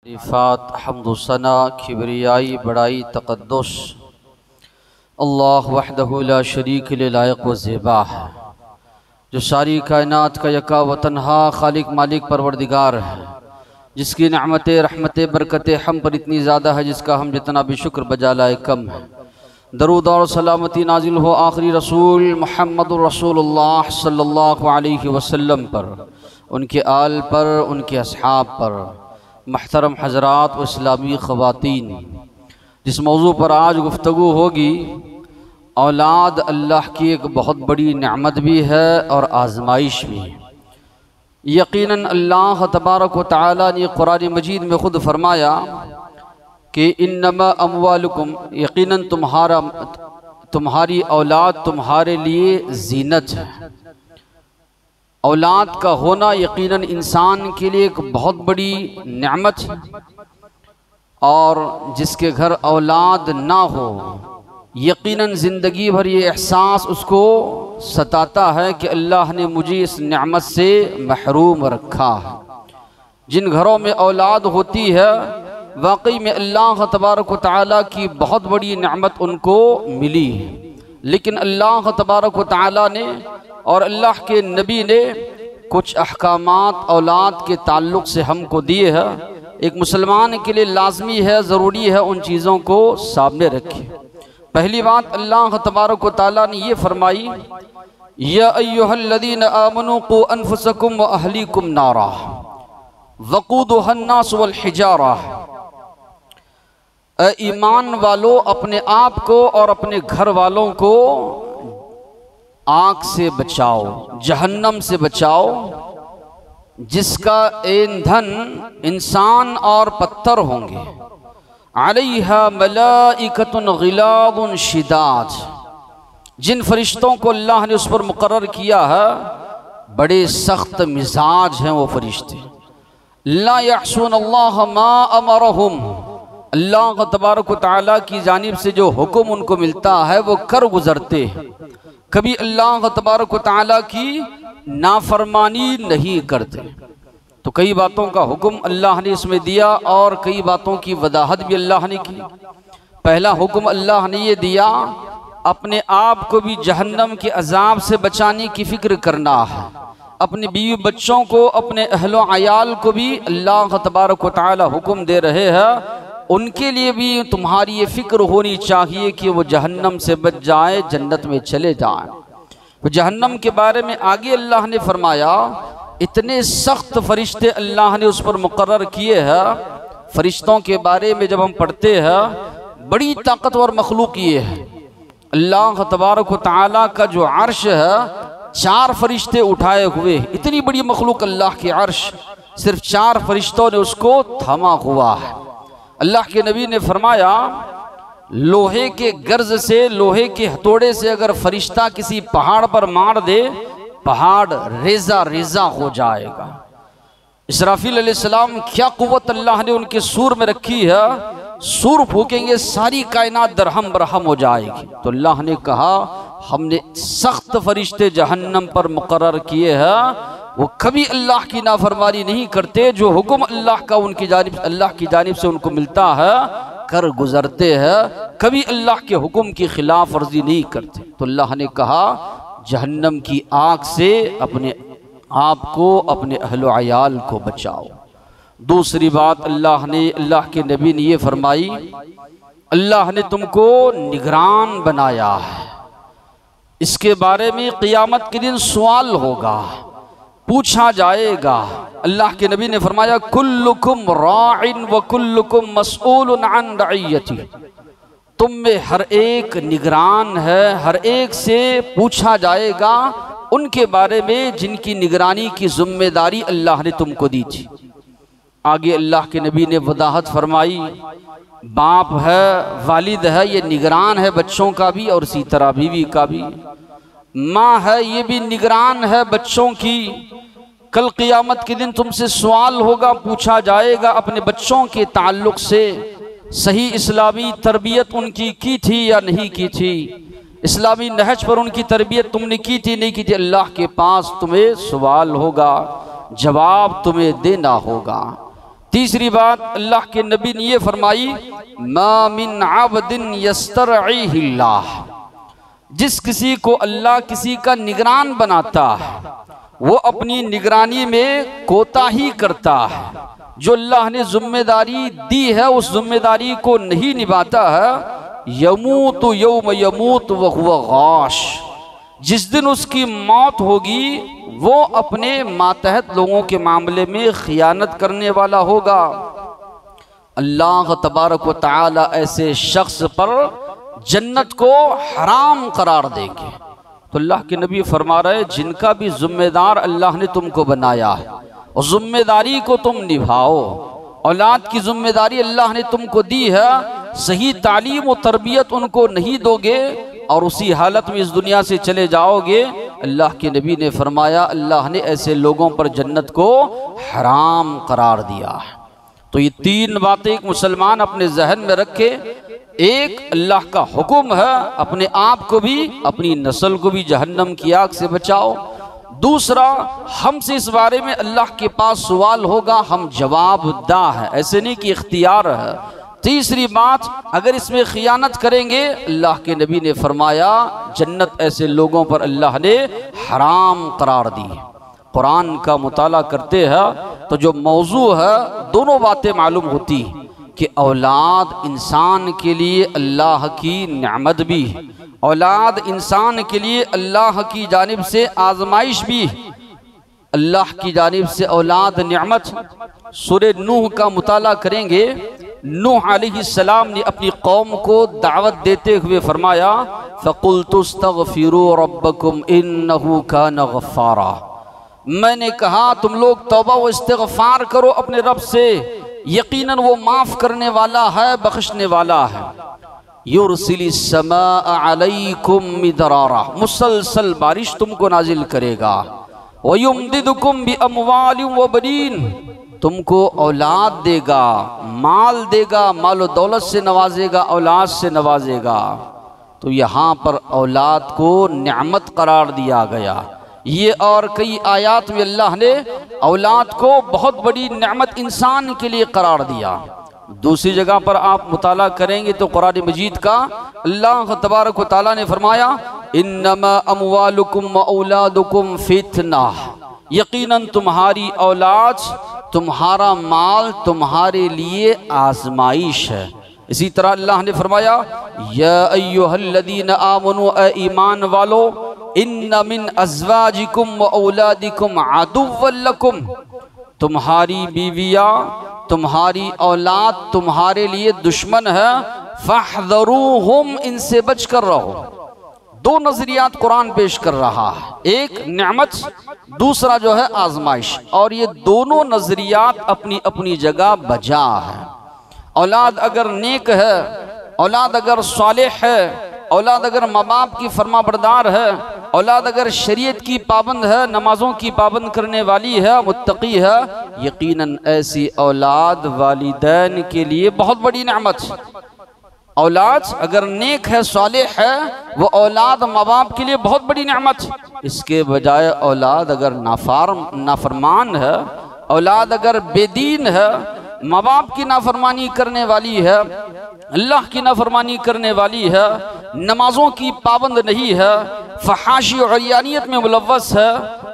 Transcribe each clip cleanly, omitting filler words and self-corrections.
रिफ़ात हम्दुसना किबरियाई बड़ाई तक़द्दुस अल्लाह वहदहु ला शरीक ले लायक व ज़ेबा है, जो सारी कायनात का यका व तन्हा खालिक मालिक परवरदिगार है, जिसकी नेमतें रहमतें बरकतें हम पर इतनी ज़्यादा है जिसका हम जितना भी शुक्र बजा लाए कम है। दरूद और सलामती नाजिल हो आखिरी रसूल मुहम्मदुर रसूलुल्लाह सल्लल्लाहु अलैहि वसल्लम पर, उनके आल पर, उनके असहाब पर। महतरम हज़रात व इस्लामी ख़वातीन, जिस मौजू पर आज गुफ्तगू होगी, औलाद अल्लाह की एक बहुत बड़ी नेमत भी है और आजमाइश भी है। यकीनन अल्लाह तबारक व तआला ने कुरान मजीद में ख़ुद फरमाया कि इन्नमा अमवालुकुम, यकीनन तुम्हारी औलाद तुम्हारे लिए ज़ीनत है। औलाद का होना यकीनन इंसान के लिए एक बहुत बड़ी नेमत है, और जिसके घर औलाद ना हो यकीनन ज़िंदगी भर ये एहसास उसको सताता है कि अल्लाह ने मुझे इस नेमत से महरूम रखा है। जिन घरों में औलाद होती है वाकई में अल्लाह तबारक व तआला की बहुत बड़ी नेमत उनको मिली है, लेकिन अल्लाह तबारक व तआला ने और अल्लाह के नबी ने कुछ अहकामात औलाद के ताल्लुक़ से हमको दिए हैं। एक मुसलमान के लिए लाजमी है, ज़रूरी है उन चीज़ों को सामने रखें। पहली बात अल्लाह तबारक व तआला ने ये फरमाई, या अय्युहल्लज़ीना आमनू क़ू अनफुसकुम व अहलीकुम नारा वक़ूदुहन नास वल हिजारा। ईमान वालों, अपने आप को और अपने घर वालों को आग से बचाओ, जहन्नम से बचाओ, जिसका ईंधन इंसान और पत्थर होंगे। अलैहा मलाइकतुन गिलादुन शिदाद, जिन फरिश्तों को अल्लाह ने उस पर मुकर्रर किया है बड़े सख्त मिजाज हैं वो फरिश्ते। ला यअसून अल्लाह मा अमरहुम, अल्लाह तबारक व तआला की जानिब से जो हुक्म उनको मिलता है वो कर गुजरते हैं, कभी अल्लाह तबारक व तआला की नाफरमानी नहीं करते। तो कई बातों का हुक्म अल्लाह ने इसमें दिया और कई बातों की वदाहत भी अल्लाह ने की। पहला हुक्म अल्लाह ने ये दिया, अपने आप को भी जहन्नम के अजाब से बचाने की फ़िक्र करना है। अपने बीवी बच्चों को, अपने अहलो अयाल को भी अल्लाह तबारक व तआला हुक्म दे रहे हैं, उनके लिए भी तुम्हारी ये फ़िक्र होनी चाहिए कि वो जहन्नम से बच जाए, जन्नत में चले जाएं। तो जहन्नम के बारे में आगे अल्लाह ने फरमाया, इतने सख्त फरिश्ते अल्लाह ने उस पर मुकर्रर किए हैं। फरिश्तों के बारे में जब हम पढ़ते हैं, बड़ी ताकतवर मखलूक ये है। अल्लाह तबारक व तआला का जो अर्श है 4 फरिश्ते उठाए हुए, इतनी बड़ी मखलूक अल्लाह की अर्श, सिर्फ 4 फरिश्तों ने उसको थामा हुआ है। अल्लाह के नबी ने फरमाया, लोहे के गर्ज से, लोहे के हथौड़े से अगर फरिश्ता किसी पहाड़ पर मार दे, पहाड़ रेजा रेजा हो जाएगा। इसराफील अलैहिस्सलाम, क्या कुव्वत अल्लाह ने उनके सूर में रखी है, सूर फूकेंगे सारी कायनात दरहम बरहम हो जाएगी। तो अल्लाह ने कहा, हमने सख्त फरिश्ते जहन्नम पर मुकर्रर किए हैं, वो कभी अल्लाह की नाफरमानी नहीं करते। जो हुक्म अल्लाह का उनकी जानिब, अल्लाह की जानिब से उनको मिलता है कर गुजरते हैं, कभी अल्लाह के हुक्म की खिलाफ वर्जी नहीं करते। तो अल्लाह ने कहा, जहन्नम की आग से अपने आप को, अपने अहलो अयाल को बचाओ। दूसरी बात अल्लाह ने, अल्लाह के नबी ने ये फरमाई, अल्लाह ने तुमको निगरान बनाया है। इसके बारे में क़ियामत के दिन सवाल होगा, पूछा जाएगा। अल्लाह के नबी ने फरमाया, कुल्लुकुम राइन व कुल्लुकुम मसऊलुन अन रइयती, तुम में हर एक निगरान है, हर एक से पूछा जाएगा उनके बारे में जिनकी निगरानी की जिम्मेदारी अल्लाह ने तुमको दी थी। आगे अल्लाह के नबी ने वदाहत फरमाई, बाप है, वालिद है, ये निगरान है बच्चों का भी और इसी तरह बीवी का भी। माँ है, ये भी निगरान है बच्चों की। कल क़ियामत के दिन तुमसे सवाल होगा, पूछा जाएगा अपने बच्चों के ताल्लुक़ से, सही इस्लामी तरबियत उनकी की थी या नहीं की थी, इस्लामी नहज पर उनकी तरबियत तुमने की थी नहीं की थी। अल्लाह के पास तुम्हें सवाल होगा, जवाब तुम्हें देना होगा। तीसरी बात अल्लाह के नबी ने ये फरमाई, मा मिन आबदिन यस्तरईहिल्लाह, जिस किसी को अल्लाह किसी का निगरान बनाता है वो अपनी निगरानी में कोताही करता है। जो अल्लाह ने जिम्मेदारी दी है उस जिम्मेदारी को नहीं निभाता है, यमूत यौम यमूत व हुवा गाश, जिस दिन उसकी मौत होगी वो अपने मातहत लोगों के मामले में खियानत करने वाला होगा। अल्लाह तबारक व तआला ऐसे शख्स पर जन्नत को हराम करार देंगे। तो अल्लाह के नबी फरमा रहे, जिनका भी जिम्मेदार अल्लाह ने तुमको बनाया है और जिम्मेदारी को तुम निभाओ। औलाद की जिम्मेदारी अल्लाह ने तुमको दी है, सही तालीम और तरबियत उनको नहीं दोगे और उसी हालत में इस दुनिया से चले जाओगे। अल्लाह के नबी ने फरमाया, अल्लाह ने ऐसे लोगों पर जन्नत को हराम करार दिया है। तो ये तीन बातें एक मुसलमान अपने जहन में रखे। एक, अल्लाह का हुक्म है अपने आप को भी अपनी नस्ल को भी जहन्नम की आग से बचाओ। दूसरा, हमसे इस बारे में अल्लाह के पास सवाल होगा, हम जवाबदाह है, ऐसे नहीं कि इख्तियार है। तीसरी बात, अगर इसमें खियानत करेंगे, अल्लाह के नबी ने फरमाया जन्नत ऐसे लोगों पर अल्लाह ने हराम करार दी। कुरान का मुताला करते हैं तो जो मौजू है दोनों बातें मालूम होती कि औलाद इंसान के लिए अल्लाह की नेमत भी, औलाद इंसान के लिए अल्लाह की जानिब से आजमाइश भी। अल्लाह की जानिब से औलाद नेमत। सूरे नूह का मुताला करेंगे, नूह अलैहिस्सलाम ने अपनी कौम को दावत देते हुए फरमाया, फ़क़ुल्तुस्तग़फ़िरू रब्बकुम इन्नहु कान गफ़्फ़ारा, मैंने कहा तुम लोग तौबा व इस्तिग़फ़ार करो अपने रब से, यकीनन वो माफ़ करने वाला है, बख्शने वाला है। युरसिलिस समा अलैकुम मिदरारा, मुसलसल बारिश तुमको नाजिल करेगा। व युमदिदुकुम बि अमवालिन व बनीन, तुमको औलाद देगा, माल देगा, मालो दौलत से नवाजेगा, औलाद से नवाजेगा। तो यहाँ पर औलाद को नेमत करार दिया गया। ये और कई आयात में अल्लाह ने औलाद को बहुत बड़ी नेमत इंसान के लिए करार दिया। दूसरी जगह पर आप मुताला करेंगे तो कुरान मजीद का अल्लाह तबारक व तआला ने फरमाया, इन्नमा अमवालुकुम व औलादुकुम फितना, यकीनन तुम्हारी औलाद, तुम्हारा माल तुम्हारे लिए आजमाइश है। इसी तरह अल्लाह ने फरमाया, या अय्युहल्लज़ीना आमनू, ए ईमान वालो, इन्ना मिन अज़वाजिकुम व औलादिकुम अदुव्वन लकुम, तुम्हारी बीवियाँ, तुम्हारी औलाद तुम्हारे लिए दुश्मन है, फ़हज़रूहुम, इनसे बच कर रहो। दो नजरियात कुरान पेश कर रहा है, एक नेमत, दूसरा जो है आजमाइश, और ये दोनों नजरियात अपनी अपनी जगह बजा है। औलाद अगर नेक है, औलाद अगर सालेह है, औलाद अगर माँ बाप की फरमा बरदार है, औलाद अगर शरीयत की पाबंद है, नमाजों की पाबंद करने वाली है, मुत्तकी है, यकीनन ऐसी औलाद वालिदैन के लिए बहुत बड़ी नेमत। औलाद अगर नेक है, सालेह है, वो औलाद माँ बाप के लिए बहुत बड़ी नेमत। इसके बजाय औलाद अगर नाफरमान है, औलाद अगर बेदीन है, माँ बाप की नाफरमानी करने वाली है, अल्लाह की नाफरमानी करने वाली है, नमाजों की पाबंद नहीं है, फहाशी और अरियानियत में मुलव्वस है,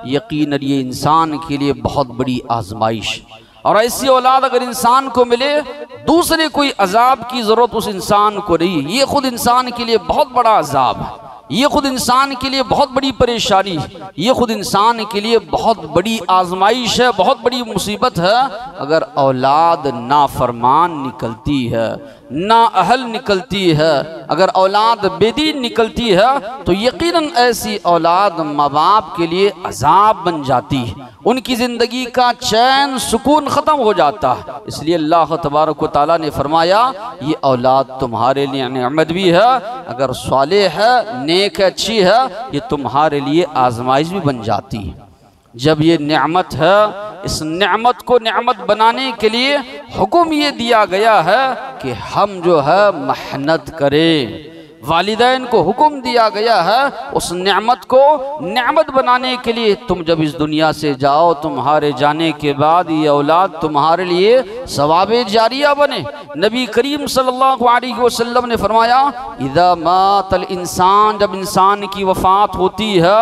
यकीनन ये इंसान के लिए बहुत बड़ी आजमाइश। और ऐसी औलाद अगर इंसान को मिले, दूसरे कोई अजाब की ज़रूरत उस इंसान को नहीं, ये खुद इंसान के लिए बहुत बड़ा अजाब है, ये खुद इंसान के लिए बहुत बड़ी परेशानी, ये खुद इंसान के लिए बहुत बड़ी आजमाइश है, बहुत बड़ी मुसीबत है। अगर औलाद नाफरमान निकलती है, ना अहल निकलती है, अगर औलाद बेदीन निकलती है, तो यकीनन ऐसी औलाद माँ बाप के लिए अजाब बन जाती है, उनकी ज़िंदगी का चैन सुकून ख़त्म हो जाता है। इसलिए अल्लाह तबारक व तआला ने फरमाया, ये औलाद तुम्हारे लिए नेमत भी है, अगर सालेह है, नेक है, अच्छी है, ये तुम्हारे लिए आजमाइश भी बन जाती है। जब ये नेमत है, इस नेमत को नेमत बनाने के लिए हुक्म ये दिया गया है कि हम जो है मेहनत करें, वालिदैन को हुक्म दिया गया है उस नेमत को नेमत बनाने के लिए। तुम जब इस दुनिया से जाओ, तुम्हारे जाने के बाद ये औलाद तुम्हारे लिए सवाबे जारिया बने। नबी करीम सल्लल्लाहु अलैहि वसल्लम ने फरमाया, इज़ा मातल इंसान, जब इंसान की वफात होती है,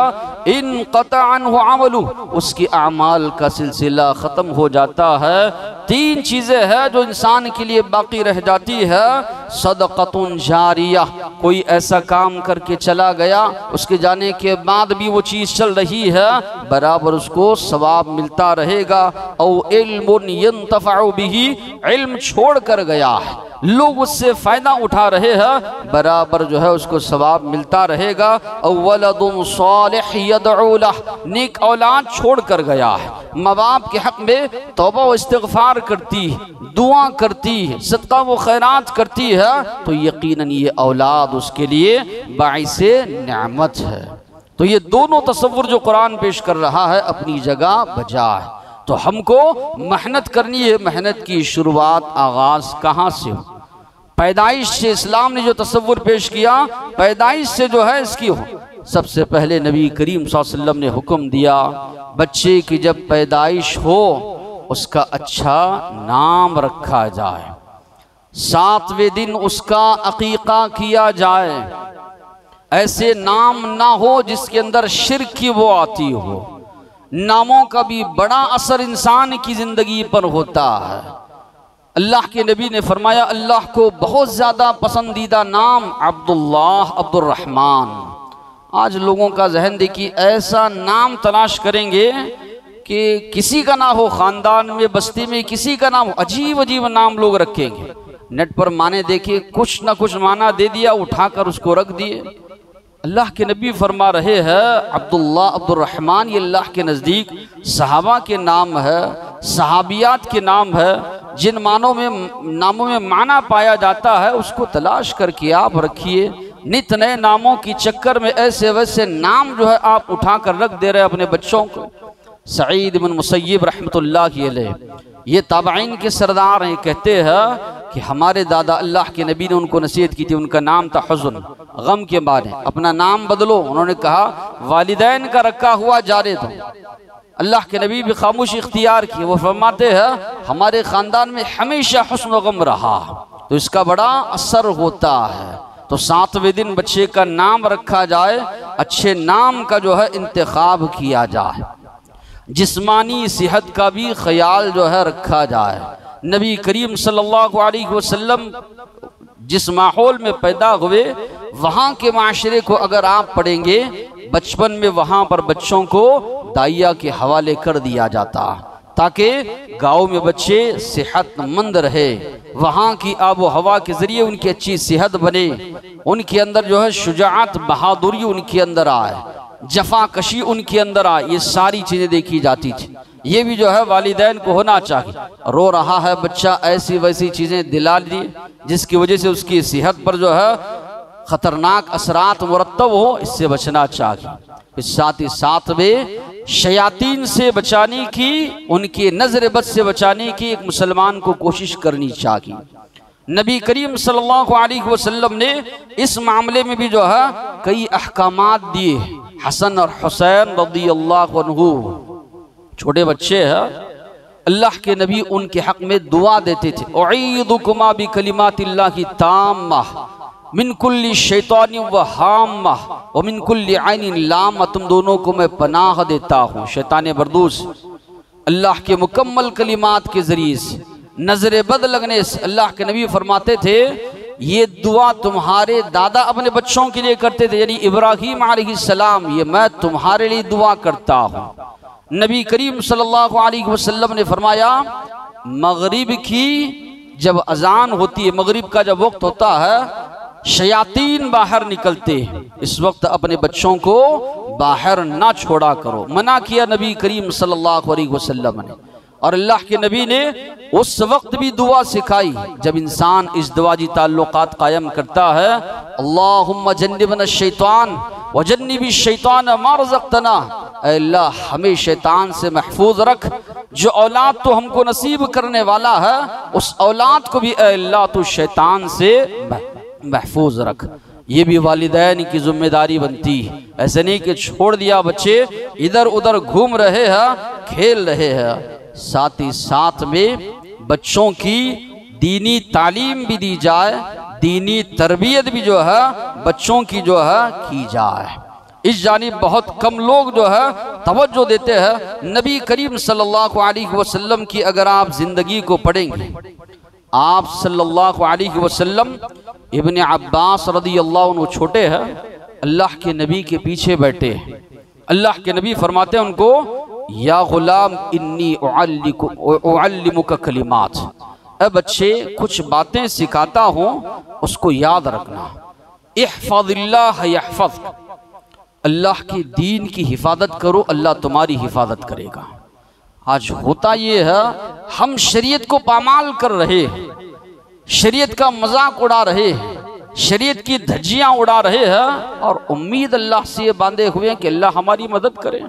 इनक़ता अन्हु अमलु, उसकी अमाल का सिलसिला ख़त्म हो जाता है। तीन चीज़ें हैं जो इंसान के लिए बाकी रह जाती है। सदक़तुन जारिया, कोई ऐसा काम करके चला गया, उसके जाने के बाद भी वो चीज़ चल रही है, बराबर उसको सवाब मिलता रहेगा। औ इल्मुन यंतफ़अु बिही, इल्म छोड़ कर गया है, लोग उससे फ़ायदा उठा रहे हैं, बराबर जो है उसको सवाब मिलता रहेगा। औ वलदुन सालिह यदउ लह, नेक औलाद छोड़ कर गया है, माँ बाप के हक़ में तौबा व इस्तिग़फ़ार करती है, दुआ करती है, सदका व खैरात करती है, तो यकीनन ये औलाद उसके लिए बाइसे नेमत है। तो ये दोनों तसव्वुर जो कुरान पेश कर रहा है अपनी जगह बजा है। तो हमको मेहनत करनी है। मेहनत की शुरुआत आगाज़ कहाँ से हो? पैदाइश से। इस्लाम ने जो तसव्वुर पेश किया, पैदाइश से जो है इसकी हो। सबसे पहले नबी करीम सल्लल्लाहु अलैहि वसल्लम ने हुक्म दिया, बच्चे की जब पैदाइश हो उसका अच्छा नाम रखा जाए, 7वें दिन उसका अकीका किया जाए। ऐसे नाम ना हो जिसके अंदर शिर्क की वो आती हो। नामों का भी बड़ा असर इंसान की ज़िंदगी पर होता है। अल्लाह के नबी ने फरमाया, अल्लाह को बहुत ज़्यादा पसंदीदा नाम अब्दुल्लाह, अब्दुर्रहमान। आज लोगों का जहन देखिए, ऐसा नाम तलाश करेंगे कि किसी का ना हो, ख़ानदान में बस्ती में किसी का नाम हो, अजीब अजीब नाम लोग रखेंगे। नेट पर माने देखिए, कुछ ना कुछ माना दे दिया, उठाकर उसको रख दिए। अल्लाह के नबी फरमा रहे हैं, अब्दुल्लाह, अब्दुर्रहमान, ये अल्लाह के नज़दीक सहाबा के नाम है, सहाबियात के नाम है। जिन नामों में माना पाया जाता है उसको तलाश करके आप रखिए। नित नए नामों की चक्कर में ऐसे वैसे नाम जो है आप उठा कर रख दे रहे हैं अपने बच्चों को। सईद बिन मुसय्यब रहमतुल्लाह अलैह, ये ताबईन के सरदार हैं, कहते हैं कि हमारे दादा, अल्लाह के नबी ने उनको नसीहत की थी, उनका नाम था हुज़्न, गम के मारे, अपना नाम बदलो। उन्होंने कहा वालिदैन का रखा हुआ जारे दो। अल्लाह के नबी भी खामोशी इख्तियार की। वो फरमाते हैं हमारे ख़ानदान में हमेशा हुस्न व गम रहा, तो इसका बड़ा असर होता है। तो 7वें दिन बच्चे का नाम रखा जाए, अच्छे नाम का जो है इंतखाब किया जाए। जिस्मानी सेहत का भी ख्याल जो है रखा जाए। नबी करीम सल्लल्लाहु अलैहि वसल्लम जिस माहौल में पैदा हुए, वहाँ के माशरे को अगर आप पढ़ेंगे, बचपन में वहाँ पर बच्चों को दाइया के हवाले कर दिया जाता ताकि गाँव में बच्चे सेहतमंद रहे। वहाँ की आबो हवा के ज़रिए उनकी अच्छी सेहत बने, उनके अंदर जो है शुजाअत, बहादुरी उनके अंदर आए, जफाकशी उनके अंदर आए। ये सारी चीज़ें देखी जाती थी। ये भी जो है वालिदैन को होना चाहिए। रो रहा है बच्चा, ऐसी वैसी चीज़ें दिला दी जिसकी वजह से उसकी सेहत पर जो है ख़तरनाक असरात मुरत्तब हो, इससे बचना चाहिए। इस साथ ही साथ में शयातीन से बचाने की, उनके नज़र बद से बचाने की एक मुसलमान को कोशिश करनी चाहिए। नबी करीम सल्लल्लाहु अलैहि वसल्लम ने इस मामले में भी जो है कई अहकामात दिए। हसन और हुसैन रज़ियल्लाहु अन्हु छोटे बच्चे हैं, अल्लाह के नबी उनके हक़ में दुआ देते थे, उईदुकुमा बिकलिमातिल्लाहि ताम्मा मिन कुल्ली शैतानि व हाम्मा व मिन कुल्ली ऐनिन लाम्मा, तुम दोनों को मैं पनाह देता हूँ शैतान बरदूस। अल्लाह के मुकम्मल कलिमात के ज़रिए से, नज़र बद लगने से। अल्लाह के नबी फरमाते थे ये दुआ तुम्हारे दादा अपने बच्चों के लिए करते थे, यानी इब्राहीम अलैहिस्सलाम, ये मैं तुम्हारे लिए दुआ करता हूँ। नबी करीम सल्लल्लाहु अलैहि वसल्लम ने फरमाया, मगरिब की जब अजान होती है, मगरिब का जब वक्त होता है, शयातीन बाहर निकलते हैं, इस वक्त अपने बच्चों को बाहर ना छोड़ा करो। मना किया नबी करीम सल्लल्लाहु अलैहि वसल्लम ने। और अल्लाह के नबी ने उस वक्त भी दुआ सिखाई जब इंसान इस दुआजी ताल्लुकात कायम करता है, अल्लाहुम्मा जन्निबना शैतान व जन्निबी शैतान मा रज़क़तना, अल्लाह हमें शैतान से महफूज रख, जो औलाद तो हमको नसीब करने वाला है उस औलाद को भी अल्लाह तो शैतान से महफूज रख। ये भी वालिदैन की जिम्मेदारी बनती है। ऐसे नहीं कि छोड़ दिया, बच्चे इधर उधर घूम रहे हैं, खेल रहे हैं। साथ ही साथ में बच्चों की दीनी तालीम भी दी जाए, दीनी तरबियत भी जो है बच्चों की जो है की जाए। इस जानिब बहुत कम लोग जो है तवज्जो देते हैं। नबी करीम सल्लल्लाहु अलैहि वसल्लम की अगर आप ज़िंदगी को पढ़ेंगे, आप सल्लल्लाहु अलैहि वसल्लम, इब्ने अब्बास रज़ियल्लाहु अन्हु छोटे हैं, अल्लाह के नबी के पीछे बैठे। अल्लाह के नबी फरमाते हैं उनको, या गुलाम इन्नी उअल्लिमुका कलिमात, ए बच्चे कुछ बातें सिखाता हूँ, उसको याद रखना। इहफ़ज़िल्लाह यहफ़ज़क, अल्लाह के दीन की हिफाजत करो, अल्लाह तुम्हारी हिफाजत करेगा। आज होता ये है, हम शरीयत को पामाल कर रहे हैं, शरीयत का मजाक उड़ा रहे हैं, शरीयत की धज्जियां उड़ा रहे हैं और उम्मीद अल्लाह से ये बांधे हुए हैं कि अल्लाह हमारी मदद करे।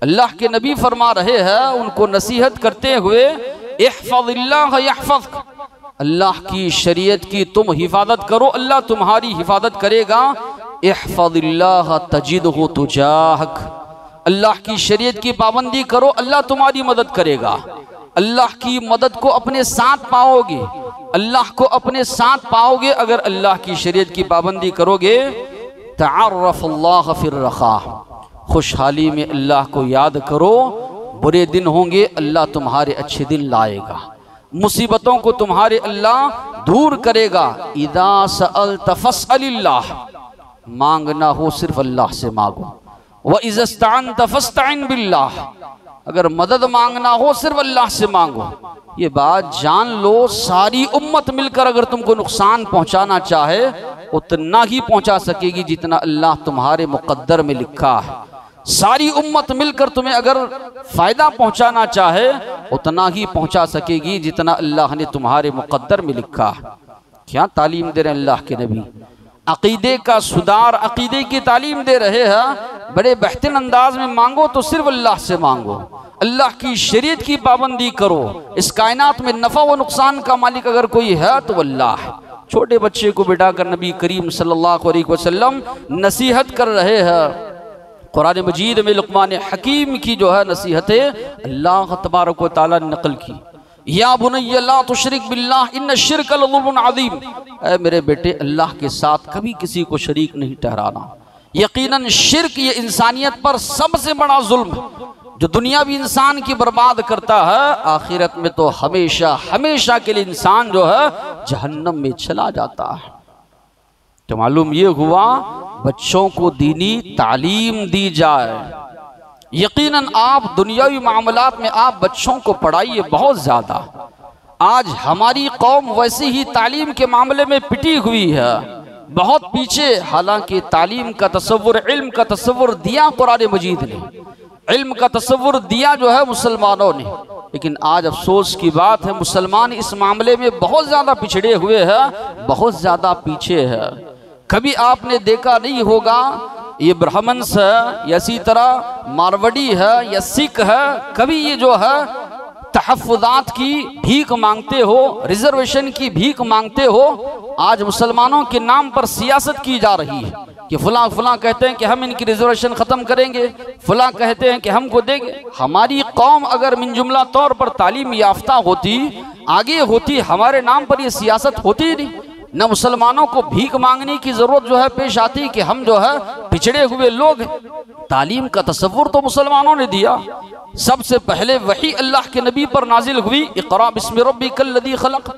अल्लाह के नबी फरमा रहे हैं, उनको नसीहत करते हुए, इहफ़ज़िल्लाह यहफ़ज़क, अल्लाह की शरीयत की तुम हिफाजत करो, अल्लाह तुम्हारी हिफाजत करेगा। इहफ़ज़िल्लाह तजिदहु तुजाहक, अल्लाह की शरीयत की पाबंदी करो, अल्लाह तुम्हारी मदद करेगा। अल्लाह की मदद को अपने साथ पाओगे, अल्लाह को अपने साथ पाओगे अगर अल्लाह की शरीयत की पाबंदी करोगे। तअर्रफ़ल्लाह फ़िर्रख़ा, खुशहाली में अल्लाह को याद करो, बुरे दिन होंगे अल्लाह तुम्हारे अच्छे दिन लाएगा, मुसीबतों को तुम्हारे अल्लाह दूर करेगा। इदा सअल्त फ़स्अलिल्लाह, मांगना हो सिर्फ अल्लाह से मांगो। व इज़स्तअन्त फ़स्तअिन बिल्लाह, अगर मदद मांगना हो सिर्फ अल्लाह से मांगो। ये बात जान लो, सारी उम्मत मिलकर अगर तुमको नुकसान पहुंचाना चाहे उतना ही पहुंचा सकेगी जितना अल्लाह तुम्हारे मुकद्दर में लिखा है। सारी उम्मत मिलकर तुम्हें अगर फायदा पहुंचाना चाहे उतना ही पहुंचा सकेगी जितना अल्लाह ने तुम्हारे मुकद्दर में लिखा है। क्या तालीम दे रहे हैं अल्लाह के नबी, अकीदे का सुधार, अकीदे की तालीम दे रहे हैं। बड़े बेहतरीन अंदाज में मांगो तो सिर्फ अल्लाह से मांगो, अल्लाह की शरीयत की पाबंदी करो। इस कायनात में नफ़ा व नुकसान का मालिक अगर कोई है तो अल्लाह है। छोटे बच्चे को बिठाकर नबी करीम सल्लल्लाहु अलैहि वसल्लम नसीहत कर रहे हैं। कुरान मजीद में लुक़मान हकीम की जो है नसीहतें अल्लाह तबारक व तआला ने नकल की। या बुनय्या ला तुशरिक बिल्लाह इन्न शिर्क लज़ुल्मुन अज़ीम, ऐ मेरे बेटे अल्लाह के साथ कभी किसी को शरीक नहीं ठहराना। यकीनन शिर्क ये इंसानियत पर सबसे बड़ा जुल्म जो दुनिया भी इंसान की बर्बाद करता है, आखिरत में तो हमेशा हमेशा के लिए इंसान जो है जहन्नम में चला जाता है। तो मालूम ये हुआ बच्चों को दीनी तालीम दी जाए। यकीनन आप दुनियावी मामलात में आप बच्चों को पढ़ाइए बहुत ज़्यादा। आज हमारी कौम वैसी ही तालीम के मामले में पिटी हुई है, बहुत पीछे। हालांकि तालीम का तसव्वुर, इल्म का तसव्वुर दिया कुरान मजीद ने, इल्म का तसव्वुर दिया जो है मुसलमानों ने, लेकिन आज अफसोस की बात है मुसलमान इस मामले में बहुत ज़्यादा पिछड़े हुए हैं, बहुत ज़्यादा पीछे है। कभी आपने देखा नहीं होगा ये ब्राह्मण्स है या इसी तरह मारवाड़ी है या सिख है, कभी ये जो है तहफ़्फ़ुज़ात की भीख मांगते हो, रिजर्वेशन की भीख मांगते हो। आज मुसलमानों के नाम पर सियासत की जा रही है कि फलां फलां कहते हैं कि हम इनकी रिजर्वेशन ख़त्म करेंगे, फलां कहते हैं कि हमको देंगे। हमारी कौम अगर मिन जुमला तौर पर तालीम याफ्ता होती, आगे होती, हमारे नाम पर ये सियासत होती ही नहीं। न मुसलमानों को भीख मांगने की ज़रूरत जो है पेश आती कि हम जो है पिछड़े हुए लोग हैं। तालीम का तसव्वुर तो मुसलमानों ने दिया। सबसे पहले वही अल्लाह के नबी पर नाजिल हुई, इक़रा बिस्मि रब्बिकल लज़ी खलक़,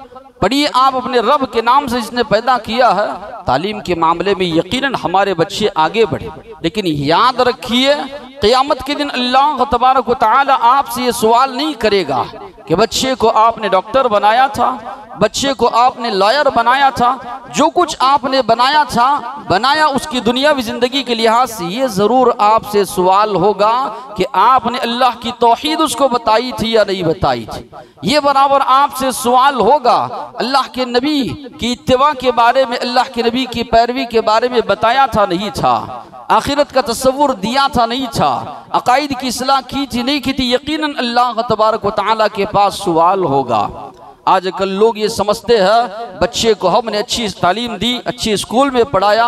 पढ़िए आप अपने रब के नाम से जिसने पैदा किया है। तालीम के मामले में यकीनन हमारे बच्चे आगे बढ़े, लेकिन याद रखिए क़यामत के दिन अल्लाह तबारक व तआला आपसे ये सवाल नहीं करेगा कि बच्चे को आपने डॉक्टर बनाया था, बच्चे को आपने लॉयर बनाया था, जो कुछ आपने बनाया था बनाया उसकी दुनियावी ज़िंदगी के लिहाज से। ये ज़रूर आपसे सवाल होगा कि आपने अल्लाह की तौहीद उसको बताई थी या नहीं बताई थी। ये बराबर आपसे सवाल होगा अल्लाह के नबी की इत्तिबा के बारे में, अल्लाह के नबी की पैरवी के बारे में बताया था नहीं था, आखिरत का तसव्वुर दिया था नहीं था, अकायद की इस्लाह की थी नहीं की थी। यकीनन अल्लाह तबारक व तआला के पास सवाल होगा। आजकल लोग ये समझते हैं बच्चे को हमने अच्छी तालीम दी, अच्छी स्कूल में पढ़ाया,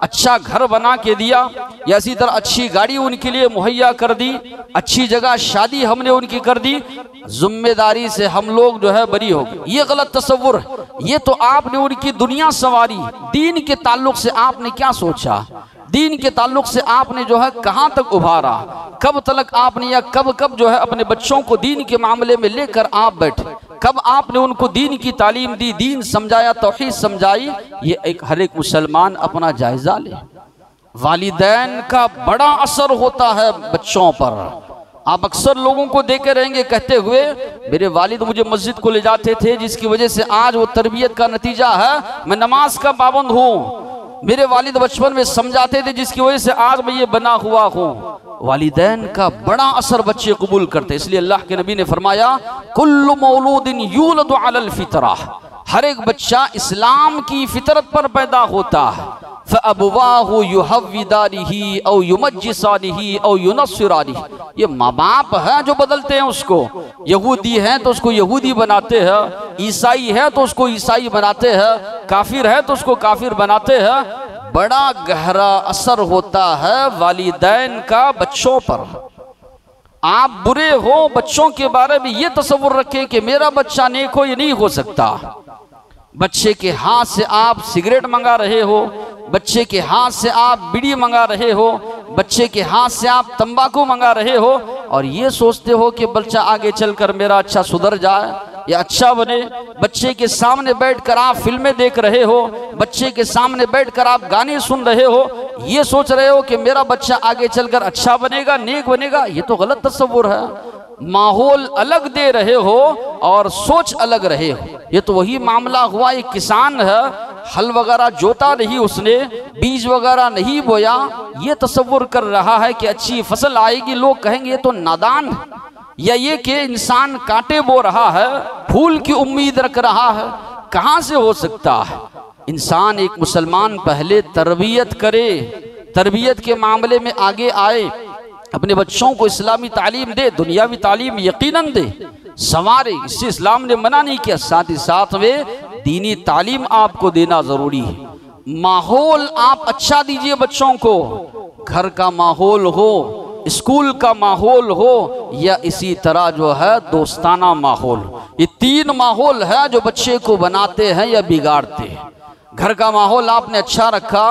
अच्छा घर बना के दिया, या इसी तरह अच्छी गाड़ी उनके लिए मुहैया कर दी, अच्छी जगह शादी हमने उनकी कर दी, जिम्मेदारी से हम लोग जो है बरी हो गए। ये गलत तस्वुर है। ये तो आपने उनकी दुनिया संवारी, दीन के ताल्लुक से आपने क्या सोचा, दीन के ताल्लुक से आपने जो है कहाँ तक उभारा, कब तक आपने या कब कब जो है अपने बच्चों को दीन के मामले में लेकर आप बैठे, कब आपने उनको दीन की तालीम दी, दीन समझाया, तौहीद समझाई। ये एक हर एक मुसलमान अपना जायजा ले। वालिदैन का बड़ा असर होता है बच्चों पर। आप अक्सर लोगों को देखे रहेंगे कहते हुए मेरे वालिद मुझे मस्जिद को ले जाते थे जिसकी वजह से आज वो तरबियत का नतीजा है मैं नमाज का पाबंद हूँ, मेरे वालिद बचपन में समझाते थे जिसकी वजह से आज मैं ये बना हुआ हूँ। वालिदैन का बड़ा असर बच्चे कबूल करते, इसलिए अल्लाह के नबी ने फरमाया कुल्लु मौलूदिन यूलदु अलल फितरा, हर एक बच्चा इस्लाम की फितरत पर पैदा होता है। फअबवाहु युहव्विदानिही औ युमज्जिसानिही औ युनस्सिरानिही, ये माँ बाप है जो बदलते हैं उसको। यहूदी हैं तो उसको यहूदी बनाते हैं, ईसाई है तो उसको ईसाई बनाते हैं, काफिर है तो उसको काफिर बनाते हैं। बड़ा गहरा असर होता है वालिदैन का बच्चों पर। आप बुरे हो, बच्चों के बारे में ये तसव्वुर रखें कि मेरा बच्चा नेक हो, ये नहीं हो सकता। बच्चे के हाथ से आप सिगरेट मंगा रहे हो, बच्चे के हाथ से आप बीड़ी मंगा रहे हो, बच्चे के हाथ से आप तंबाकू मंगा रहे हो, और ये सोचते हो कि बच्चा आगे चलकर मेरा अच्छा सुधर जाए या अच्छा बने। बच्चे के सामने बैठकर आप फिल्में देख रहे हो, बच्चे के सामने बैठकर आप गाने सुन रहे हो, ये सोच रहे हो कि मेरा बच्चा आगे चलकर अच्छा बनेगा, नेक बनेगा। ये तो गलत तस्वुर है। माहौल अलग दे रहे हो और सोच अलग रहे हो। ये तो वही मामला हुआ, एक किसान है, हल वगैरह जोता नहीं उसने, बीज वगैरह नहीं बोया, ये तसव्वुर कर रहा है कि अच्छी फसल आएगी, लोग कहेंगे ये तो नादान है। या ये कि इंसान कांटे बो रहा है, फूल की उम्मीद रख रहा है, कहाँ से हो सकता है। इंसान एक मुसलमान पहले तरबियत करे, तरबियत के मामले में आगे आए, अपने बच्चों को इस्लामी तालीम दे, दुनियावी तालीम यकीनन दे, संवारे, इससे इस्लाम ने मना नहीं किया। साथ ही साथ में दीनी तालीम आपको देना जरूरी है। माहौल आप अच्छा दीजिए बच्चों को, घर का माहौल हो, स्कूल का माहौल हो, या इसी तरह जो है दोस्ताना माहौल। ये तीन माहौल है जो बच्चे को बनाते हैं या बिगाड़ते हैं। घर का माहौल आपने अच्छा रखा,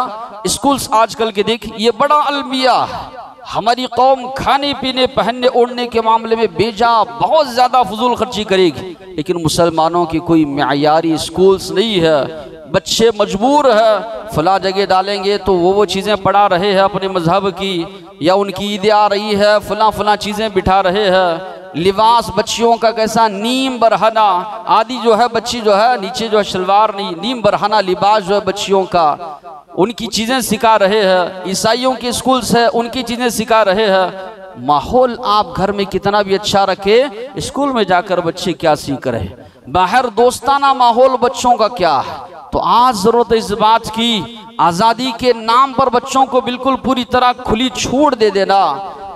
स्कूल्स आजकल के देख, ये बड़ा अलमिया है। हमारी कौम खाने पीने पहनने ओढ़ने के मामले में बेजा बहुत ज़्यादा फजूल खर्ची करेगी, लेकिन मुसलमानों की कोई मेयारी स्कूल्स नहीं है। बच्चे मजबूर है, फला जगह डालेंगे तो वो चीज़ें पढ़ा रहे हैं अपने मजहब की, या उनकी ईद आ रही है फला फला चीज़ें बिठा रहे हैं। लिबास बच्चियों का कैसा, नीम बरहना आदि जो है, बच्ची जो है नीचे जो है शलवार नहीं, नीम बरहना लिबास जो है बच्चियों का, उनकी चीज़ें सिखा रहे हैं। ईसाइयों के स्कूल्स है, उनकी चीज़ें सिखा रहे हैं। माहौल आप घर में कितना भी अच्छा रखे, स्कूल में जाकर बच्चे क्या सीख रहे हैं। बाहर दोस्ताना माहौल बच्चों का क्या है। तो आज जरूरत है इस बात की, आज़ादी के नाम पर बच्चों को बिल्कुल पूरी तरह खुली छूट दे देना,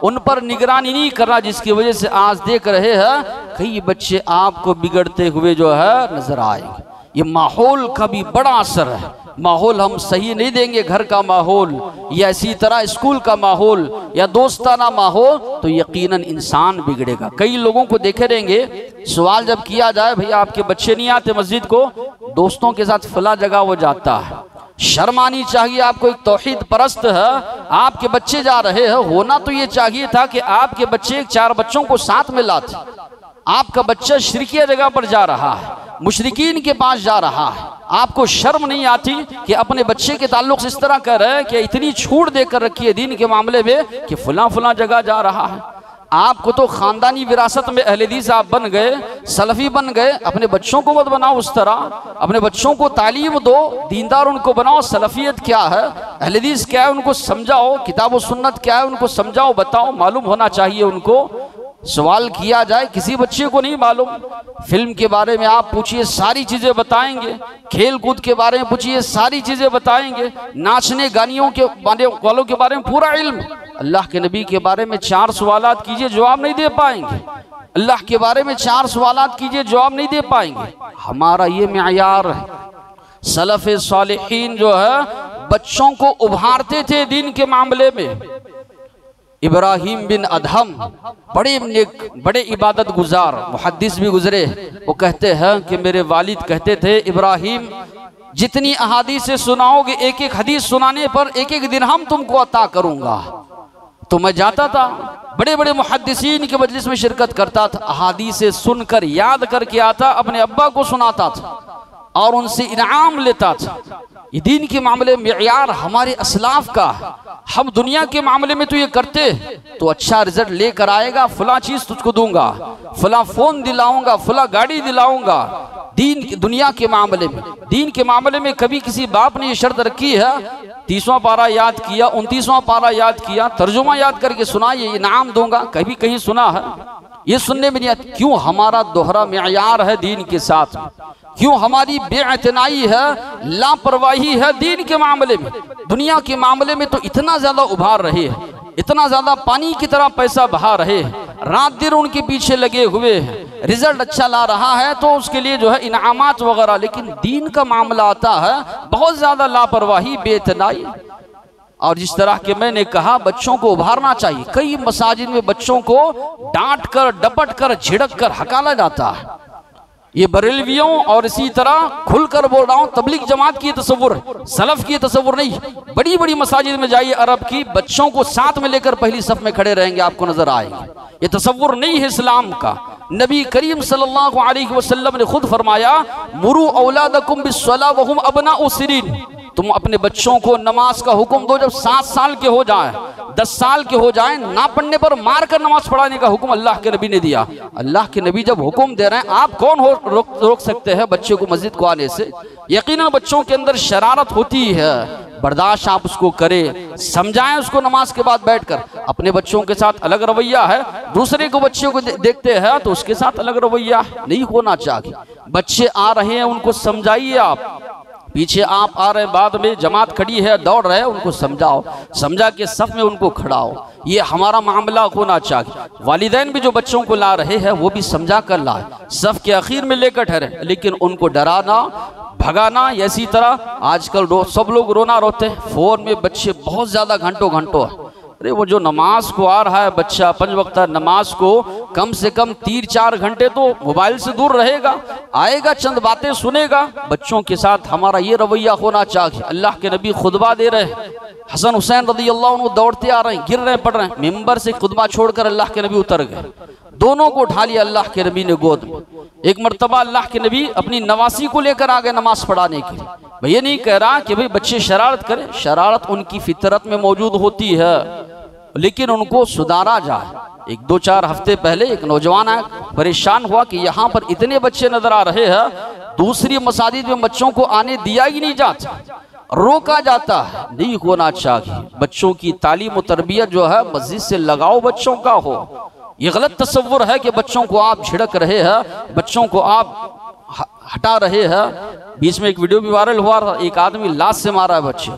उन पर निगरानी नहीं करना, जिसकी वजह से आज देख रहे हैं कई बच्चे आपको बिगड़ते हुए जो है नजर आएंगे। ये माहौल का भी बड़ा असर है। माहौल हम सही नहीं देंगे, घर का माहौल या इसी तरह स्कूल का माहौल या दोस्ताना माहौल, तो यकीनन इंसान बिगड़ेगा। कई लोगों को देखे रहेंगे, सवाल जब किया जाए भैया आपके बच्चे नहीं आते मस्जिद को, दोस्तों के साथ फला जगह वो जाता है। शर्म आनी चाहिए आपको, एक तौहीद परस्त है, आपके बच्चे जा रहे हैं, होना तो ये चाहिए था कि आपके बच्चे 4 बच्चों को साथ में लाते। आपका बच्चा शिरकिया जगह पर जा रहा है, मुशरिकीन के पास जा रहा है, आपको शर्म नहीं आती कि अपने बच्चे के ताल्लुक से इस तरह कह रहे हैं कि इतनी छूट देकर रखी है दीन के मामले में कि फला फला जगह जा रहा है। आपको तो खानदानी विरासत में अहले हदीस आप बन गए, सलफी बन गए, अपने बच्चों को मत बनाओ उस तरह। अपने बच्चों को तालीम दो, दीनदार उनको बनाओ, सलफियत क्या है, अहले हदीस क्या है उनको समझाओ, किताब व सुन्नत क्या है उनको समझाओ, बताओ, मालूम होना चाहिए उनको। सवाल किया जाए, किसी बच्चे को नहीं मालूम, फिल्म के बारे में आप पूछिए सारी चीज़ें बताएंगे, खेल कूद के बारे में पूछिए सारी चीज़ें बताएंगे, नाचने गानियों के वालों के बारे में पूरा इल्म। अल्लाह के नबी के बारे में 4 सवालात कीजिए, जवाब नहीं दे पाएंगे। अल्लाह के बारे में 4 सवालात कीजिए, जवाब नहीं दे पाएंगे। हमारा ये मेयार है। सलफ़ सालिहीन जो है बच्चों को उभारते थे दीन के मामले में। इब्राहिम बिन अदहम बड़े नेक, बड़े इबादत गुजार मुहद्दिस भी गुजरे। वो कहते हैं कि मेरे वालिद कहते थे, इब्राहिम जितनी अहादीस से सुनाओगे, एक एक हदीस सुनाने पर एक एक दिरहम तुमको अता करूंगा। तो मैं जाता था, बड़े बड़े मुहद्दिसीन के मजलिस में शिरकत करता था, अहादीस से सुनकर याद करके आता, अपने अब्बा को सुनाता था और उनसे इनाम लेता था। ये दीन के मामले में मेयार हमारे असलाफ का। हम दुनिया के मामले में तो ये करते तो अच्छा रिजल्ट लेकर आएगा, फला चीज तुझको दूंगा, फला फोन दिलाऊंगा, फला गाड़ी दिलाऊंगा। दुनिया के मामले में, दीन के मामले में कभी किसी बाप ने ये शर्त रखी है, 30वां पारा याद किया, 29वां पारा याद किया, तर्जुमा याद करके सुना, ये इनाम दूंगा, कभी कहीं सुना है? ये सुनने में नहीं आता। क्यों? हमारा दोहरा मेयार है दीन के साथ। क्यों हमारी बेअतनाई है, लापरवाही है दीन के मामले में। दुनिया के मामले में तो इतना ज्यादा उभार रहे हैं, इतना ज्यादा पानी की तरह पैसा बहा रहे हैं, रात दिन उनके पीछे लगे हुए हैं, रिजल्ट अच्छा ला रहा है तो उसके लिए जो है इनामात वगैरह। लेकिन दीन का मामला आता है, बहुत ज्यादा लापरवाही, बेअतनाई। और जिस तरह के मैंने कहा बच्चों को उभारना चाहिए। कई मसाजिद में बच्चों को डांट कर, डपट कर, झिड़क कर हकाला जाता है। ये बरेलवियों और इसी तरह खुलकर बोल रहा हूं, तबलीग जमात की तसव्वुर, सलफ की तसव्वुर नहीं। बड़ी बड़ी मसाजिद में जाइए अरब की, बच्चों को साथ में लेकर पहली सफ में खड़े रहेंगे, आपको नजर आएंगे। ये तसव्वुर नहीं है इस्लाम का। नबी करीम सल्लल्लाहु अलैहि वसल्लम ने खुद फरमाया, मुरू औलादकुम बिस्सलाह वहुम अबनाउ सिरीन। तुम अपने बच्चों को नमाज का हुक्म दो जब 7 साल के हो जाएं, 10 साल के हो जाएं। ना पढ़ने पर मार कर नमाज पढ़ाने का हुक्म अल्लाह के नबी ने दिया। अल्लाह के नबी जब हुक्म दे रहे हैं, आप कौन हो रोक सकते हैं बच्चे को मस्जिद को आने से? यकीनन बच्चों के अंदर शरारत होती है, बर्दाश्त आप उसको करें, समझाएं उसको नमाज के बाद बैठकर। अपने बच्चों के साथ अलग रवैया है, दूसरे को बच्चों को देखते हैं तो उसके साथ अलग रवैया नहीं होना चाहिए। बच्चे आ रहे हैं, उनको समझाइए। आप पीछे आप आ रहे हैं, बाद में जमात खड़ी है, दौड़ रहे हैं, उनको समझाओ, समझा के सफ में उनको खड़ाओ। ये हमारा मामला होना चाहिए। वालिदैन भी जो बच्चों को ला रहे हैं वो भी समझा कर लाए, सफ के आखिर में लेकर ठहरे, लेकिन उनको डराना, भगाना। इसी तरह आजकल सब लोग रोना रोते हैं, फोन में बच्चे बहुत ज्यादा घंटों। अरे वो जो नमाज को आ रहा है बच्चा, 5 वक्त नमाज को कम से कम 3-4 घंटे तो मोबाइल से दूर रहेगा, आएगा, चंद बातें सुनेगा। बच्चों के साथ हमारा ये रवैया होना चाहिए। अल्लाह के नबी खुतबा दे रहे हैं, हसन हुसैन रज़ी अल्लाह अन्हु दौड़ते आ रहे हैं, गिर रहे हैं, पड़ रहे हैं, मिंबर से खुतबा छोड़कर अल्लाह के नबी उतर गए। दोनों को उठा लिया अल्लाह के नबी ने गोद में। एक मर्तबा अल्लाह के नबी अपनी नवासी को लेकर आ गए नमाज पढ़ाने के लिए। मैं ये नहीं कह रहा कि भाई बच्चे शरारत करें, शरारत उनकी फितरत में मौजूद होती है, लेकिन उनको सुधारा जाए। 1-2-4 हफ्ते पहले एक नौजवान आया, परेशान हुआ कि यहाँ पर इतने बच्चे नजर आ रहे हैं, दूसरी मसाजिद में बच्चों को आने दिया ही नहीं जाता, रोका जाता है। नहीं होना चाहिए। बच्चों की तालीम और तरबियत जो है मस्जिद से लगाओ बच्चों का हो। ये गलत तस्वुर है कि बच्चों को आप झिड़क रहे हैं, बच्चों को आप हटा रहे हैं। बीच में एक वीडियो भी वायरल हुआ था, एक आदमी लाश से मारा है बच्चे।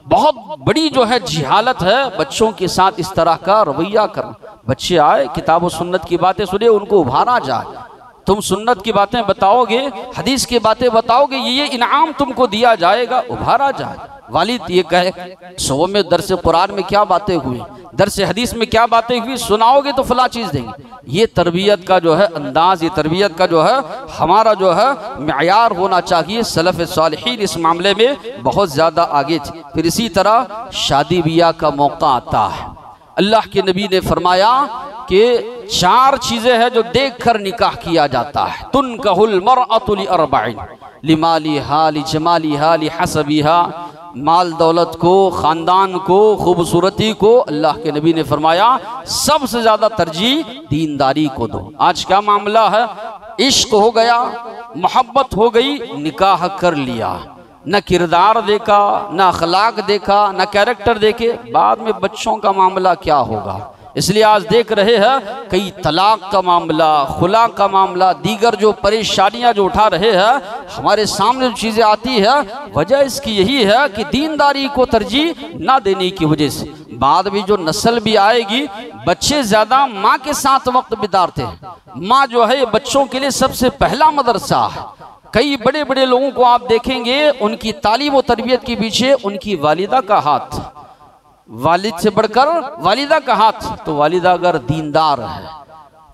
बहुत बड़ी जो है जिहालत है बच्चों के साथ इस तरह का रवैया करना। बच्चे आए, किताब और सुन्नत की बातें सुने, उनको उभारा जाए। तुम सुन्नत की बातें बताओगे, हदीस की बातें बताओगे, ये इनाम तुमको दिया जाएगा, उभारा जाए। वालिद ये कहे सुबह में दरस कुरान में क्या बातें हुई, दरस हदीस में क्या बातें हुई, सुनाओगे तो फला चीज देंगे। ये तरबियत का जो है अंदाज, ये तरबियत का जो है हमारा जो है मेयार होना चाहिए। सलफ़ सालिहीन इस मामले में बहुत ज्यादा आगे थे। फिर इसी तरह शादी ब्याह का मौका आता है, अल्लाह के नबी ने फरमाया कि 4 चीजें हैं जो देख कर निकाह किया जाता है। तुनकहुल मरअतु लिअरबइन लिमालिहा लिजमालिहा लिहसबिहा, माल दौलत को, खानदान को, खूबसूरती को। अल्लाह के नबी ने फरमाया सबसे ज्यादा तरजीह दीनदारी को दो। आज क्या मामला है, इश्क हो गया, मोहब्बत हो गई, निकाह कर लिया, न किरदार देखा, न अखलाक देखा, न कैरेक्टर देखे, बाद में बच्चों का मामला क्या होगा। इसलिए आज देख रहे हैं कई तलाक का मामला, खुला का मामला, दीगर जो परेशानियां जो उठा रहे हैं, हमारे सामने जो चीजें आती है, वजह इसकी यही है कि दीनदारी को तरजीह ना देने की वजह से। बाद में जो नस्ल भी आएगी, बच्चे ज्यादा माँ के साथ वक्त बिताते हैं। माँ जो है बच्चों के लिए सबसे पहला मदरसा है। कई बड़े बड़े लोगों को आप देखेंगे, उनकी तालीम और तरबियत के पीछे उनकी वालिदा का हाथ, वालिद से बढ़कर वालिदा का हाथ। तो वालिदा अगर दीनदार है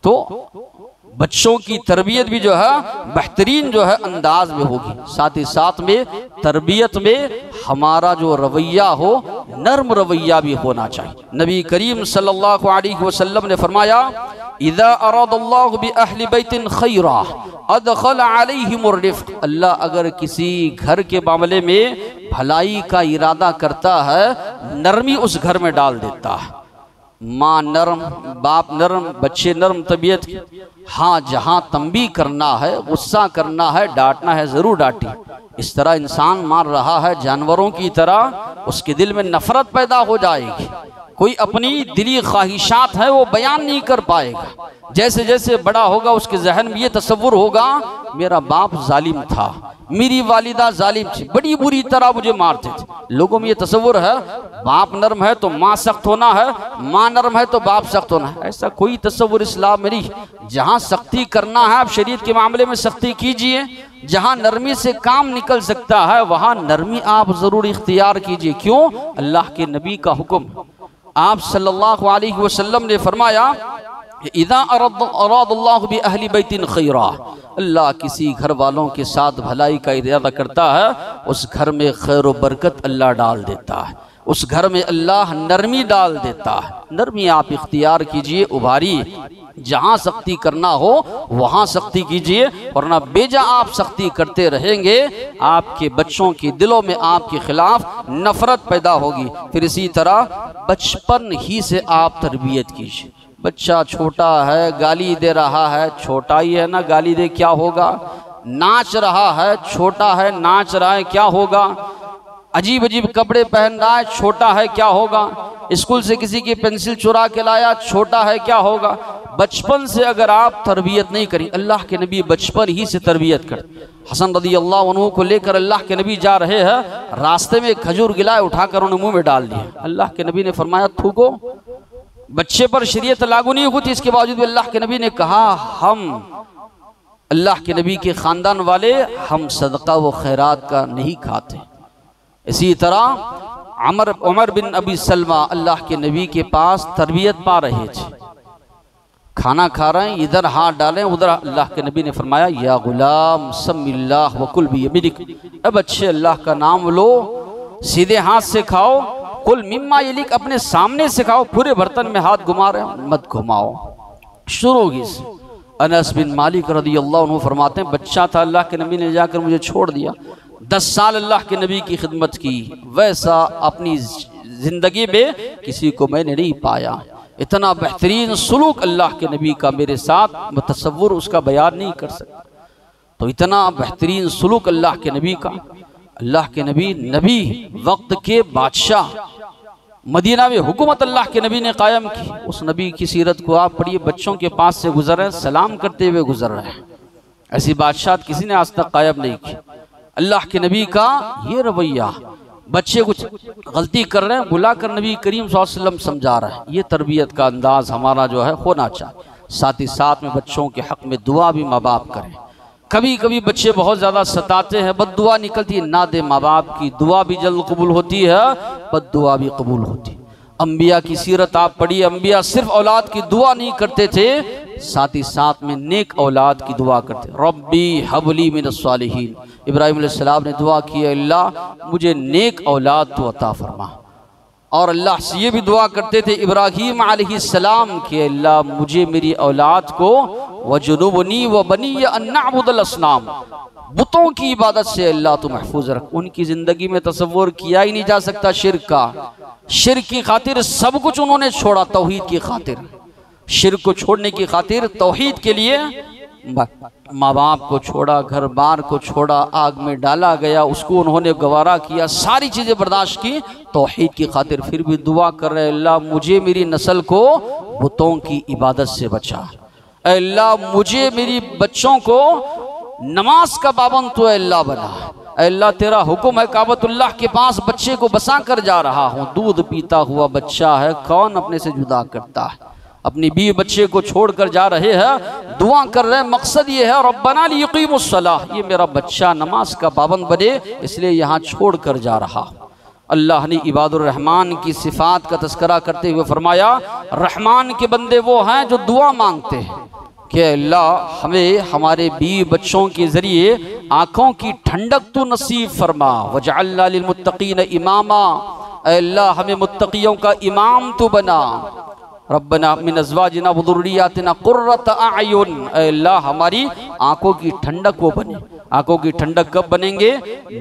तो बच्चों की तरबियत भी जो है बेहतरीन जो है अंदाज में होगी। साथ ही साथ में तरबियत में हमारा जो रवैया हो, नर्म रवैया भी होना चाहिए। नबी करीम सल्लल्लाहु अलैहि वसल्लम ने फरमाया, इज़ा अरादल्लाहु बि अहली बैतिन खैरा अदखल अलैहिमुर रिफ्क। अल्लाह अगर किसी घर के मामले में भलाई का इरादा करता है, नरमी उस घर में डाल देता है। माँ नरम, बाप नरम, बच्चे नरम तबीयत। हाँ, जहाँ तंबी करना है, गुस्सा करना है, डांटना है, जरूर डांटी। इस तरह इंसान मार रहा है जानवरों की तरह, उसके दिल में नफरत पैदा हो जाएगी। कोई अपनी दिली ख्वाहिशात है वो बयान नहीं कर पाएगा। जैसे जैसे बड़ा होगा उसके जहन में ये तसव्वुर होगा, मेरा बाप जालिम था, मेरी वालिदा जालिम थी, बड़ी बुरी तरह मुझे मारते थे। लोगों में ये तसव्वुर है, बाप नरम है तो माँ सख्त होना है, माँ नरम है तो बाप सख्त होना है। ऐसा कोई तसव्वुर इस्लाम में नहीं। जहाँ सख्ती करना है, आप शरीयत के मामले में सख्ती कीजिए। जहाँ नरमी से काम निकल सकता है वहाँ नरमी आप जरूर इख्तियार कीजिए। क्यों? अल्लाह के नबी का हुक्म। आप सल्लल्लाहु अलैहि वसल्लम ने फरमाया, इज़ा अरादल्लाहु बि अहली बैतिन खैरा। अल्लाह किसी घर वालों के साथ भलाई का इरादा करता है, उस घर में खैर व बरकत अल्लाह डाल देता है, उस घर में अल्लाह नरमी डाल देता है। नरमी आप इख्तियार कीजिए, उभारिए। जहाँ सख्ती करना हो वहाँ सख्ती कीजिए, वरना बेजा आप सख्ती करते रहेंगे, आपके बच्चों के दिलों में आपके खिलाफ नफरत पैदा होगी। फिर इसी तरह बचपन ही से आप तरबियत कीजिए। बच्चा छोटा है, गाली दे रहा है, छोटा ही है ना, गाली दे क्या होगा। नाच रहा है, छोटा है, नाच रहा है, क्या होगा। अजीब अजीब कपड़े पहन रहा है, छोटा है, क्या होगा। स्कूल से किसी की पेंसिल चुरा के लाया, छोटा है, क्या होगा। बचपन से अगर आप तरबियत नहीं करें, अल्लाह के नबी बचपन ही से तरबियत कर। हसन रदी अल्लाह अन्हु को लेकर अल्लाह के नबी जा रहे हैं, रास्ते में खजूर गिलाए, उठाकर उन्हें मुंह में डाल दिया। अल्लाह के नबी ने फरमाया थूको। बच्चे पर शरीयत लागू नहीं होती, इसके बावजूद भी अल्लाह के नबी ने कहा, हम अल्लाह के नबी के खानदान वाले हम सदका व खैरात का नहीं खाते। इसी तरह उमर बिन अबी सलमा अल्लाह के नबी के पास तरबियत पा रहे थे। खाना खा रहे हैं, इधर हाथ डालें, उधर अल्लाह के नबी ने फरमाया, या गुलाम सम्मिल्लाह वकुल बियमिनिक। अब अच्छे अल्लाह का नाम लो, सीधे हाथ से खाओ। कुल मिम्मा यलिक, अपने सामने से खाओ, पूरे बर्तन में हाथ घुमा रहे हो मत घुमाओ। शुरू होगी। अनस बिन मालिक रदियल्लाहु अन्हु फरमाते हैं, बच्चा था, अल्लाह के नबी ने जाकर मुझे छोड़ दिया। 10 साल अल्लाह के नबी की खिदमत की, वैसा अपनी जिंदगी में किसी को मैंने नहीं पाया। इतना बेहतरीन सुलूक अल्लाह के नबी का मेरे साथ, मैं तसव्वुर उसका बयान नहीं कर सकता। तो इतना बेहतरीन सुलूक अल्लाह के नबी का। अल्लाह के नबी वक्त के बादशाह, मदीना में हुकूमत अल्लाह के नबी ने कायम की। उस नबी की सीरत को आप पढ़िए, बच्चों के पास से गुजर रहे, सलाम करते हुए गुजर रहे हैं। ऐसी बादशाह किसी ने आज तक कायम नहीं की। अल्लाह के नबी का ये रवैया, बच्चे कुछ गलती कर रहे हैं, बुलाकर नबी करीम सल्लल्लाहु अलैहि वसल्लम समझा रहे हैं। ये तरबियत का अंदाज हमारा जो है होना चाहिए। साथ ही साथ में बच्चों के हक में दुआ भी माँ बाप करें। कभी कभी बच्चे बहुत ज़्यादा सताते हैं, बद्दुआ निकलती है, ना दे। माँ बाप की दुआ भी जल्द कबूल होती है, बद्दुआ भी कबूल होती है। अम्बिया की सीरत आप पढ़िए, अम्बिया सिर्फ औलाद की दुआ नहीं करते थे, साथ ही साथ में नेक औलाद की दुआ करते। रब्बी हबली मिनस सालिहीन, इब्राहिम अलैहिस्सलाम ने दुआ की, अल्लाह मुझे नेक औलाद तो अता फरमा। और अल्लाह से ये भी दुआ करते थे इब्राहीम अलैहिस्सलाम के, अल्लाह मुझे मेरी औलाद को वजुनुबनी व बनी अन नअबुदल असनाम, बुतों की इबादत से अल्लाह तो महफूज रख। उनकी जिंदगी में तसव्वुर किया ही नहीं जा सकता शिर्क का। शिर्क की खातिर सब कुछ उन्होंने छोड़ा, तौहीद की खातिर। शिर्क को छोड़ने की खातिर, तौहीद के लिए माँ बाप को छोड़ा, घर बार को छोड़ा, आग में डाला गया, उसको उन्होंने गवारा किया, सारी चीजें बर्दाश्त की तौहीद की खातिर। फिर भी दुआ कर रहे, अल्लाह मुझे मेरी नस्ल को बुतों की इबादत से बचा। अल्लाह मुझे मेरी बच्चों को नमाज का पाबंद तो अल्लाह बना। अल्लाह तेरा हुक्म है, काबतुल्लाह के पास बच्चे को बसा कर जा रहा हूँ, दूध पीता हुआ बच्चा है, कौन अपने से जुदा करता है। अपनी बीवी बच्चे को छोड़कर जा रहे हैं, दुआ कर रहे हैं, मकसद ये है रब्बना लियुकीमुस्सलाह, ये मेरा बच्चा नमाज का पाबंद बने, इसलिए यहाँ छोड़ कर जा रहा। अल्लाह ने इबादुर रहमान की सिफात का तस्करा करते हुए फरमाया, रहमान के बंदे वो हैं जो दुआ मांगते हैं कि अल्लाह हमें हमारे बीवी बच्चों के ज़रिए आँखों की ठंडक तो नसीब फरमा, वजअलना लिलमुत्तकीन इमामा, अल्लाह हमें मुत्तकियों का इमाम तो बना, रब्बना मिन अज़वाजिना व ज़ुर्रिय्यातिना क़ुर्रत अयुन, अल्लाह हमारी आँखों की ठंडक वो बने। आँखों की ठंडक कब बनेंगे?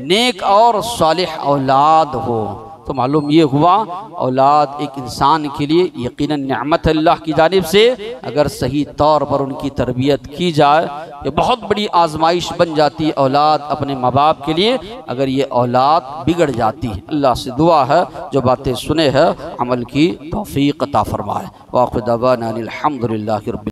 नेक और सालिह औलाद हो। तो मालूम ये हुआ औलाद एक इंसान के लिए यकीनन नेमत अल्लाह की जानिब से, अगर सही तौर पर उनकी तरबियत की जाए ये बहुत बड़ी आजमाइश बन जाती है औलाद अपने माँ बाप के लिए, अगर ये औलाद बिगड़ जाती है। अल्लाह से दुआ है जो बातें सुने हैं अमल की तौफीक अता फरमाए। वाक़िअ दावाना अनिल हम्दुलिल्लाहि रब्बिल